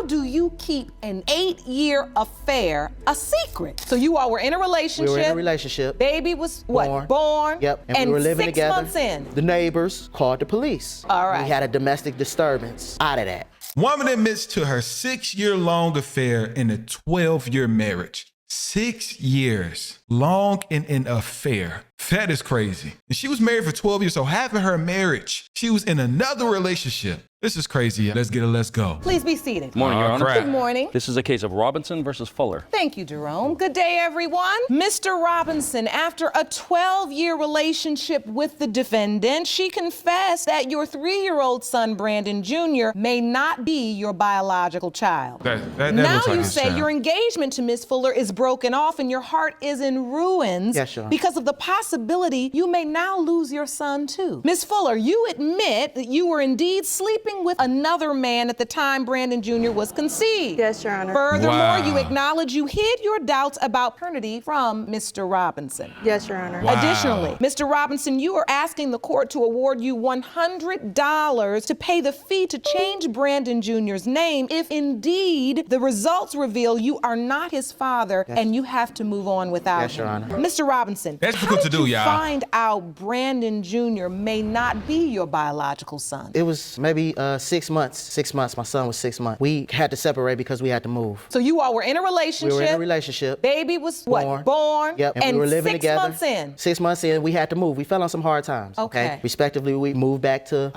do you keep an 8-year affair a secret? So you all were in a relationship. We were in a relationship. Baby was what? Born. Yep. And we were living 6 together. months in. The neighbors called the police. All right. We had a domestic disturbance out of that. Woman admits to her 6-year-long affair in a 12-year marriage. 6 years long in an affair. That is crazy. And she was married for 12 years, so half of her marriage, she was in another relationship. This is crazy. Let's get it, let's go. Please be seated. Morning, Your Honor. Good morning. This is a case of Robinson versus Fuller. Thank you, Jerome. Good day, everyone. Mr. Robinson, after a 12-year relationship with the defendant, she confessed that your 3-year-old son, Brandon Jr., may not be your biological child. That now looks like you his say child. your engagement to Miss Fuller is broken off and your heart is in ruins Yes, Your Honor. because of the possibility you may now lose your son, too. Miss Fuller, you admit that you were indeed sleeping with another man at the time Brandon Jr. was conceived. Yes, Your Honor. Furthermore, Wow. you acknowledge you hid your doubts about paternity from Mr. Robinson. Yes, Your Honor. Wow. Additionally, Mr. Robinson, you are asking the court to award you $100 to pay the fee to change Brandon Jr.'s name if indeed the results reveal you are not his father and you have to move on without Yes, Your him. Honor. Mr. Robinson, That's how difficult did to do, you y'all. find out Brandon Jr. may not be your biological son? It was maybe 6 months. 6 months. My son was 6 months. We had to separate because we had to move. So you all were in a relationship. We were in a relationship. Baby was what? Born. Yep. And we were living 6 together. months in. 6 months in, we had to move. We fell on some hard times. Okay. Respectively, I moved back to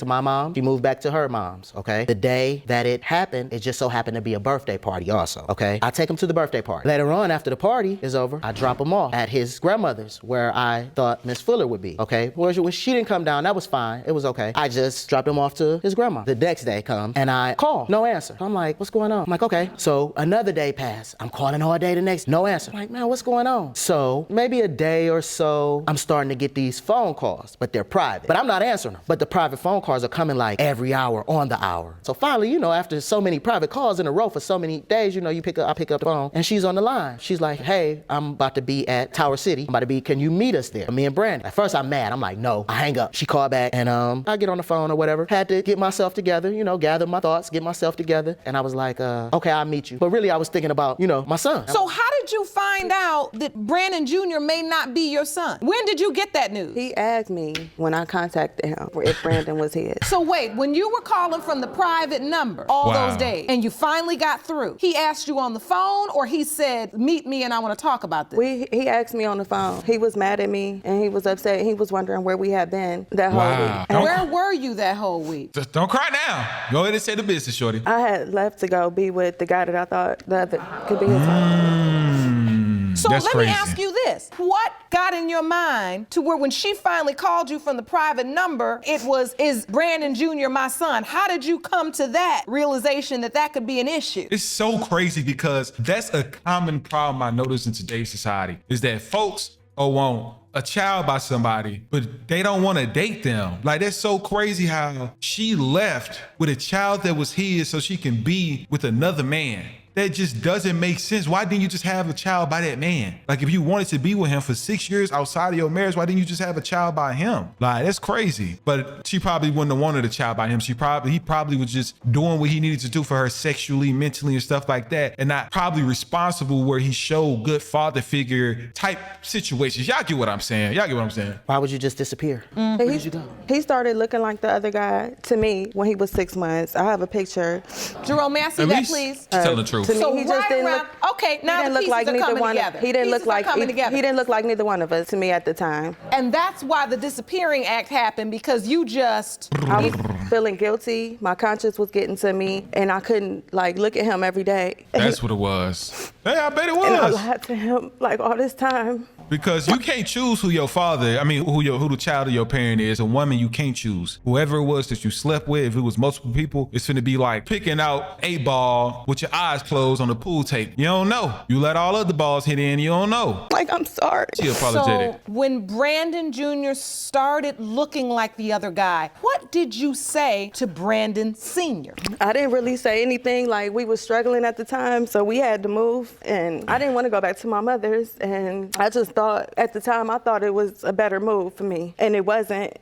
my mom. She moved back to her mom's. Okay. The day that it happened, it just so happened to be a birthday party also. Okay. I take him to the birthday party. Later on, after the party is over, I drop him off at his grandmother's where I thought Miss Fuller would be. Okay. Well, she didn't come down. That was fine. It was okay. I just dropped him off to his grandma. The next day comes and I call. No answer. I'm like, what's going on? I'm like, okay. So another day passed. I'm calling all day the next. No answer. I'm like, man, what's going on? So maybe a day or so, I'm starting to get these phone calls, but they're private. But I'm not answering them. But the private phone calls are coming like every hour on the hour. So finally, after so many private calls in a row for so many days, I pick up the phone and she's on the line. She's like, hey, I'm about to be at Tower City. Can you meet us there? Me and Brandon. At first I'm mad. I'm like, no. I hang up. She called back and I get on the phone or whatever. Had to get myself together, gather my thoughts, get myself together. And I was like, okay, I'll meet you. But really I was thinking about, my son. So how did you find out that Brandon Jr. may not be your son? When did you get that news? He asked me when I contacted him if Brandon was his. So wait, when you were calling from the private number all Wow. those days and you finally got through, he asked you on the phone or he said, meet me and I want to talk about this? He asked me on the phone. He was mad at me and he was upset. He was wondering where we had been that whole Wow. week. And where were you that whole week? Just don't cry now. Go ahead and say the business, shorty. I had left to go be with the guy that I thought could be his father. So That's let crazy. me ask you this. What got in your mind to where when she finally called you from the private number, it was, is Brandon Jr. my son? How did you come to that realization that could be an issue? It's so crazy because that's a common problem I notice in today's society is that folks want a child by somebody, but they don't want to date them. Like, that's so crazy how she left with a child that was his so she can be with another man. That just doesn't make sense. Why didn't you just have a child by that man? Like, if you wanted to be with him for 6 years outside of your marriage, why didn't you just have a child by him? Like, that's crazy. But she probably wouldn't have wanted a child by him. He probably was just doing what he needed to do for her sexually, mentally, and stuff like that, and not probably responsible where he showed good father figure type situations. Y'all get what I'm saying? Why would you just disappear? Where did you go? He started looking like the other guy to me when he was 6 months. I have a picture. Jerome, may I see At that, least please? she's telling the truth. To me, So he just right didn't around, look. okay, He now didn't the look pieces like are neither coming one. together. He didn't look Pieces are like coming together. he didn't look like neither one of us to me at the time. And that's why the disappearing act happened, because you just... I was feeling guilty. My conscience was getting to me, and I couldn't look at him every day. That's what it was. Hey, I bet it And I was. lied to him all this time. Because you can't choose who your father, who the child of your parent is. A woman, you can't choose. Whoever it was that you slept with, if it was multiple people, it's finna be like picking out a ball with your eyes closed on the pool tape. You don't know. You let all other balls hit in, you don't know. I'm sorry. She apologetic. So when Brandon Jr. started looking like the other guy, what did you say say to Brandon Sr.? I didn't really say anything. Like, we was struggling at the time, so we had to move. And I didn't want to go back to my mother's. And I just thought, at the time, I thought it was a better move for me. And it wasn't.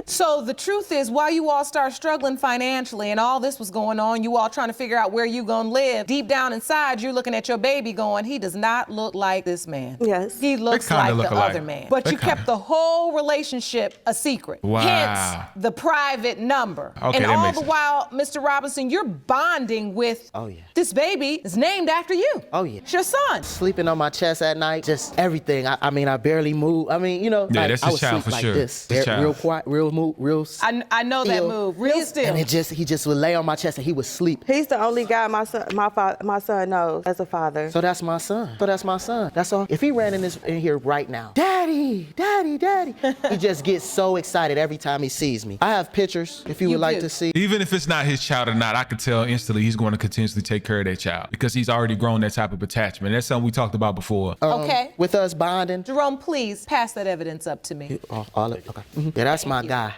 So the truth is, while you all start struggling financially and all this was going on, you all trying to figure out where you gonna live, deep down inside, you're looking at your baby going, he does not look like this man. Yes. He looks kinda like look the alike. other man. But They you kept kinda- the whole relationship a secret. Wow. Hence the private number. Okay, and that all makes the sense. while, Mr. Robinson, you're bonding with Oh, yeah. this baby is named after you. Oh, yeah. It's your son. Sleeping on my chest at night, just everything. I mean, I barely move. I mean, you know, Yeah, like, that's I his would child sleep for like sure. this, His child. real quiet, real move, real. I know that still. move. Real still. And he just would lay on my chest and he would sleep. He's the only guy my son knows as a father. So that's my son. That's all. If he ran in here right now, Daddy, Daddy, Daddy, he just gets so excited every time he sees me. I have pictures if you would like do. to see. Even if it's not his child or not, I could tell instantly he's going to continuously take care of that child because he's already grown that type of attachment. That's something we talked about before. Okay. With us bonding. Jerome, please pass that evidence up to me. All of it. Okay. Yeah, that's my guy.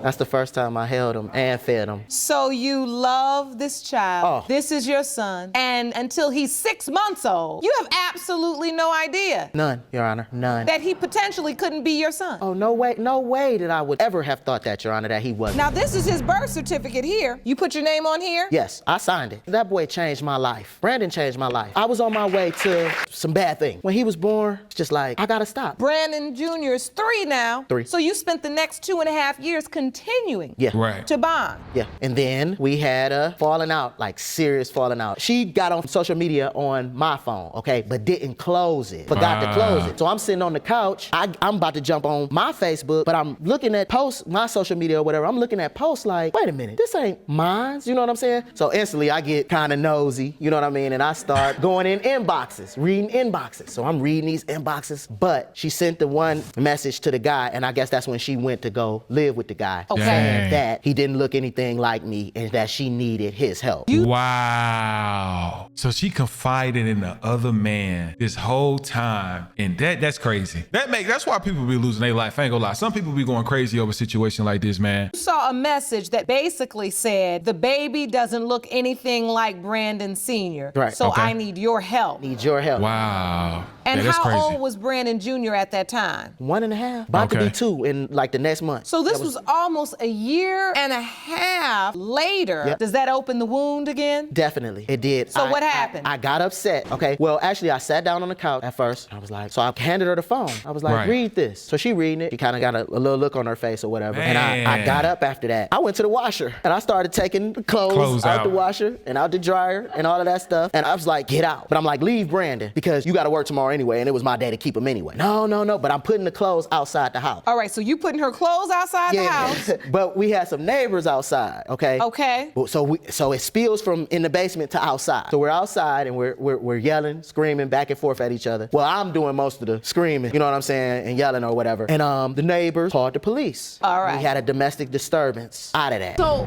That's the first time I held him and fed him. So you love this child. Oh. This is your son. And until he's 6 months old, you have absolutely no idea None, Your Honor, none. that he potentially couldn't be your son. Oh, no way that I would ever have thought that, Your Honor, that he wasn't. Now, this is his birth certificate here. You put your name on here? Yes, I signed it. That boy changed my life. Brandon changed my life. I was on my way to some bad things. When he was born, it's just like, I gotta stop. Brandon Jr. is 3 now. 3. So you spent the next 2.5 years continuing Yeah. Right. to bond. Yeah, and then we had a falling out, like serious falling out. She got on social media on my phone, okay, but didn't close it. Forgot to close it. So I'm sitting on the couch. I'm about to jump on my Facebook, but I'm looking at posts, my social media or whatever. I'm looking at posts like, wait a minute, this ain't mine. You know what I'm saying? So instantly I get kind of nosy, you know what I mean? And I start going in inboxes, reading inboxes. So I'm reading these inboxes, but she sent the one message to the guy, and I guess that's when she went to go live with the guy. Okay. Dang. That he didn't look anything like me and that she needed his help. Wow. So she confided in the other man this whole time. And that's crazy. That's why people be losing their life. I ain't gonna lie. Some people be going crazy over a situation like this, man. You saw a message that basically said, the baby doesn't look anything like Brandon Sr. Right. So Okay. I need your help. Need your help. Wow. And Yeah, that's how crazy. old was Brandon Jr. at that time? 1.5. About to Okay. be 2 in like the next month. So this That was almost a year and a half later. Yep. Does that open the wound again? Definitely, it did. So what happened? I got upset. Okay. Well, actually, I sat down on the couch at first. I was like, so I handed her the phone. I was like, Right. read this. So she reading it. She kind of got a little look on her face or whatever. And I Man. got up after that. I went to the washer and I started taking the clothes out the out. washer and out the dryer and all of that stuff. And I was like, get out. But I'm like, leave Brandon because you got to work tomorrow anyway. And it was my day to keep him anyway. No. But I'm putting the clothes outside the house. All right, so you putting her clothes outside the house. But we had some neighbors outside, okay? Okay. So it spills from in the basement to outside. So we're outside and we're yelling, screaming back and forth at each other. Well, I'm doing most of the screaming, you know what I'm saying, and yelling or whatever. And the neighbors called the police. All right. We had a domestic disturbance out of that. So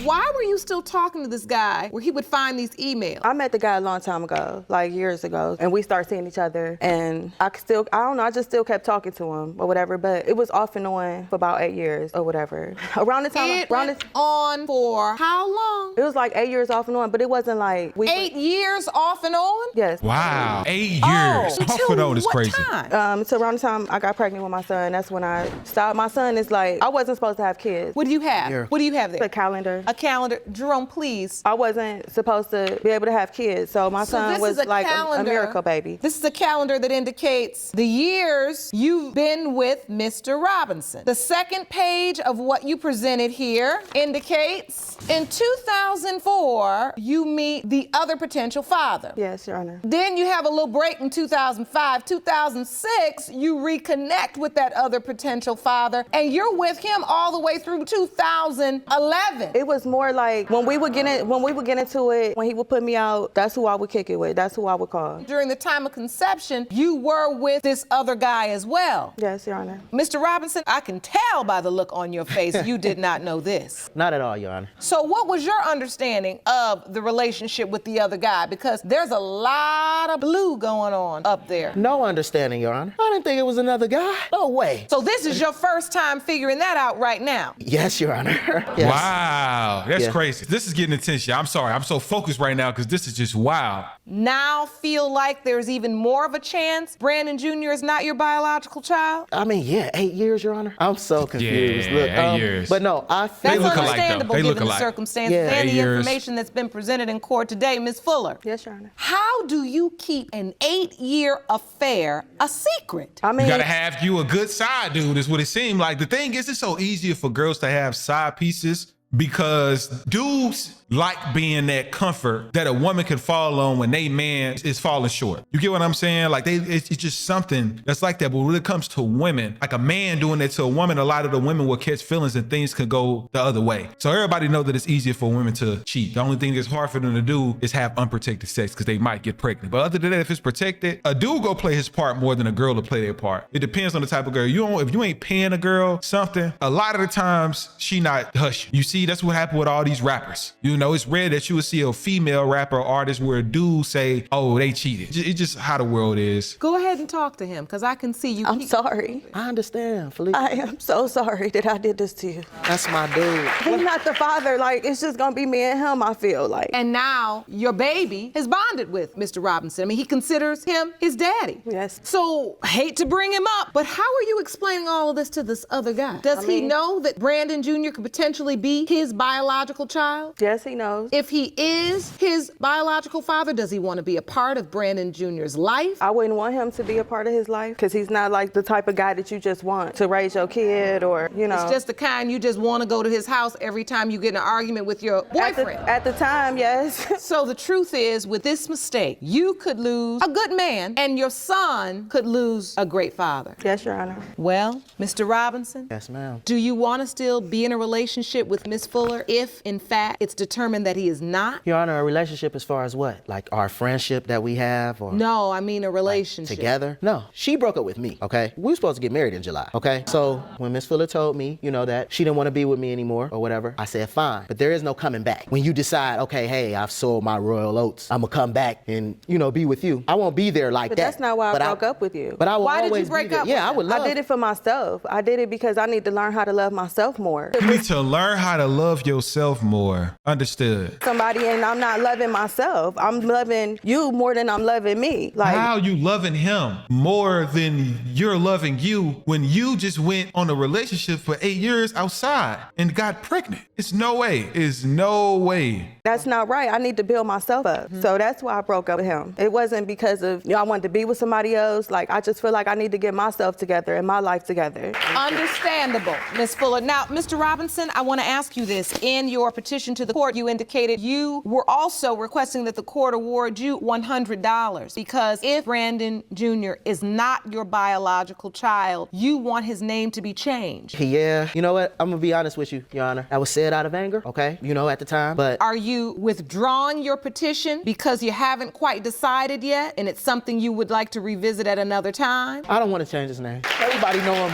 why were you still talking to this guy where he would find these emails? I met the guy a long time ago, like years ago, and we started seeing each other. And I don't know, I just still kept talking to him or whatever, but it was off and on for about 8 years or whatever. Around the time, It went on for how long? it was like 8 years off and on, but it wasn't like we 8 years off and on? Yes. Wow. 8 years. Oh, Off until and on is what crazy. time? So around the time I got pregnant with my son, that's when I stopped. My son is like, I wasn't supposed to have kids. What do you have? Here. What do you have there? A calendar. A calendar. Jerome, please. I wasn't supposed to be able to have kids, so my So son this was is a like a calendar. miracle baby. This is a calendar that indicates the years you've been with Mr. Robinson. The second page of what you presented here indicates in 2004, you meet the other potential father. Yes, Your Honor. Then you have a little break in 2005. 2006, you reconnect with that other potential father, and you're with him all the way through 2011. it was more like when we would get into it, when he would put me out, that's who I would kick it with. That's who I would call. During the time of conception, you were with this other guy as well. Yes, Your Honor. Mr. Robinson, I can tell by the look on your face you did not know this. Not at all, Your Honor. So what was your understanding of the relationship with the other guy? Because there's a lot of blue going on up there. No understanding, Your Honor. I didn't think it was another guy. No way. So this is your first time figuring that out right now? Yes, Your Honor. Yes. Wow, that's Yeah. crazy. This is getting intense, y'all. I'm sorry. I'm so focused right now because this is just wow. Now feel like there's even more of a chance Brandon Jr. is not your biological child? I mean, yeah, 8 years, Your Honor. I'm so confused. Yeah, Look, 8 years. But no, I feel That's look alike, though. understandable They look given the alike. circumstances Yeah. and 8 the years. information that's been presented in court today. Ms. Fuller, Yes, Your Honor. how do you keep an 8-year affair a secret? I mean, You gotta have you a good side dude, is what it seemed like. The thing is, it's so easier for girls to have side pieces because dudes like being that comfort that a woman can fall on when they man is falling short. You get what I'm saying? Like it's just something that's like that. But when it comes to women, like a man doing that to a woman, a lot of the women will catch feelings and things could go the other way. So everybody know that it's easier for women to cheat. The only thing that's hard for them to do is have unprotected sex because they might get pregnant. But other than that, if it's protected, a dude go play his part more than a girl to play their part. It depends on the type of girl. If you ain't paying a girl something, a lot of the times she not hush. You see, that's what happened with all these rappers. You know, it's rare that you would see a female rapper or artist where a dude say, oh, they cheated. It's just how the world is. Go ahead and talk to him, because I can see you. I'm sorry. I understand, Felicia. I am so sorry that I did this to you. That's my dude. He's not the father. Like, it's just gonna be me and him, I feel like. And now your baby is bonded with Mr. Robinson. I mean, he considers him his daddy. Yes. So, hate to bring him up, but how are you explaining all of this to this other guy? Does he know that Brandon Jr. could potentially be his biological child? Yes, he knows. If he is his biological father, does he want to be a part of Brandon Jr.'s life? I wouldn't want him to be a part of his life because he's not like the type of guy that you just want to raise your kid or, you know. It's just the kind you just want to go to his house every time you get in an argument with your boyfriend. At the time, yes. So the truth is, with this mistake, you could lose a good man and your son could lose a great father. Yes, Your Honor. Well, Mr. Robinson, Yes, ma'am. do you want to still be in a relationship with Miss Fuller if, in fact, it's determined that he is not? Your Honor, a relationship as far as what? Like our friendship that we have or No, I mean a relationship. together? No. She broke up with me, okay? We were supposed to get married in July, okay? So when Miss Fuller told me, you know, that she didn't want to be with me anymore or whatever, I said, fine. But there is no coming back. When you decide, okay, hey, I've sold my royal oats, I'm gonna come back and, you know, be with you. I won't be there like But that. that's not why I broke up with you. But I will Why did you always break be there. up Yeah, with I would love. I did it for myself. I did it because I need to learn how to love myself more. You need to learn how to love yourself more. Understood. Somebody and I'm not loving myself. I'm loving you more than I'm loving me. Like, How you loving him more than you're loving you when you just went on a relationship for 8 years outside and got pregnant? It's no way. It's no way. that's not right. I need to build myself up. So that's why I broke up with him. It wasn't because of, I wanted to be with somebody else. Like, I just feel like I need to get myself together and my life together. Understandable, Ms. Fuller. Now, Mr. Robinson, I want to ask you this. In your petition to the court, you indicated you were also requesting that the court award you $100 because if Brandon Jr. is not your biological child, you want his name to be changed. Yeah, you know what? I'm gonna be honest with you, Your Honor. I was said out of anger, okay? You know, at the time, but Are you withdrawing your petition because you haven't quite decided yet and it's something you would like to revisit at another time? I don't want to change his name. Everybody know him.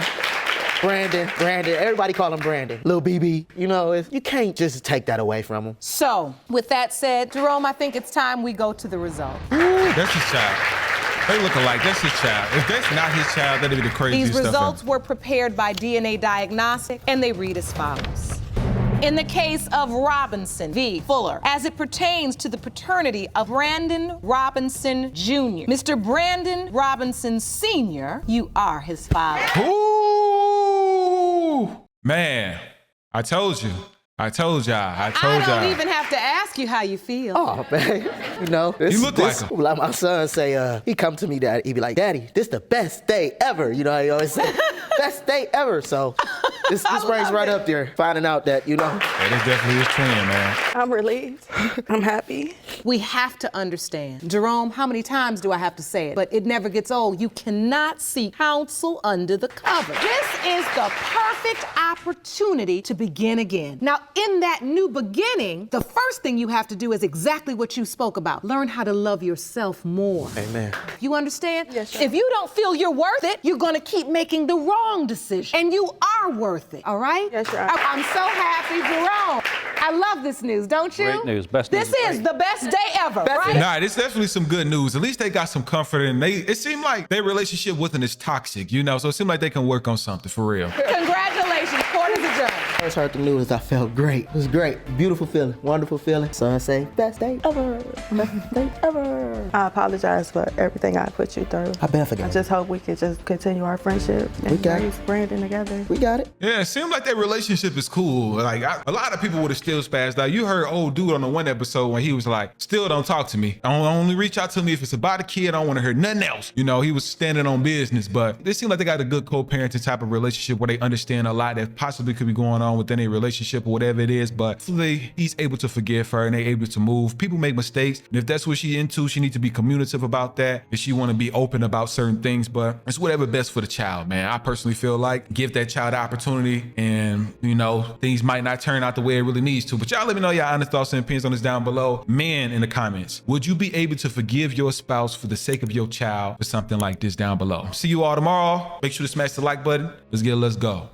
Brandon, everybody call him Brandon. Lil BB, you know, you can't just take that away from him. So, with that said, Jerome, I think it's time we go to the result. That's his child. They look alike. That's his child. If that's not his child, that'd be the craziest These stuff results ever. were prepared by DNA Diagnostic, and they read as follows. In the case of Robinson v. Fuller, as it pertains to the paternity of Brandon Robinson Jr., Mr. Brandon Robinson Sr., you are his father. Ooh, man, I told you. I told y'all. I told I y'all. don't even have to ask you how you feel. Oh, man. You know, this, You look like him. Like my son say, he come to me, Daddy, he be like, Daddy, this the best day ever. You know how he always say, best day ever. So This ranks right up there. Finding out that, you know. That is definitely his twin, man. I'm relieved. I'm happy. We have to understand. Jerome, how many times do I have to say it? But it never gets old. You cannot seek counsel under the cover. This is the perfect opportunity to begin again. Now, in that new beginning, the first thing you have to do is exactly what you spoke about. Learn how to love yourself more. Amen. You understand? Yes, if you don't feel you're worth it, you're gonna keep making the wrong decision. And you are worth it, all right? Yes, Your Honor. I'm so happy, Jerome. I love this news, don't you? Great news. Best This news. is the best day ever, right? Nah, it's definitely some good news. At least they got some comfort, and it seemed like their relationship wasn't as toxic, you know. So it seemed like they can work on something for real. Congratulations, court is adjourned. First heard the news, I felt great. It was great. Beautiful feeling. Wonderful feeling. Son say, best day ever. Best day ever. I apologize for everything I put you through. I been forgetting. I just hope we could just continue our friendship and got it. raise Brandon together. We got it. Yeah, it seemed like their relationship is cool. Like a lot of people would have still spazzed out. You heard old dude on the one episode when he was like, "Still don't talk to me. Only reach out to me if it's about a kid. I don't want to hear nothing else." You know, he was standing on business. But it seemed like they got a good co-parenting type of relationship where they understand a lot that possibly could be going on within a relationship or whatever it is. But hopefully he's able to forgive her and they able to move. People make mistakes, and if that's what she's into, she needs to be communicative about that. If she want to be open about certain things, but it's whatever best for the child, man. I personally feel like give that child the opportunity, and you know, things might not turn out the way it really needs to. But y'all let me know your honest thoughts and opinions on this down below. Men in the comments, would you be able to forgive your spouse for the sake of your child for something like this down below? See you all tomorrow. Make sure to smash the like button. Let's go.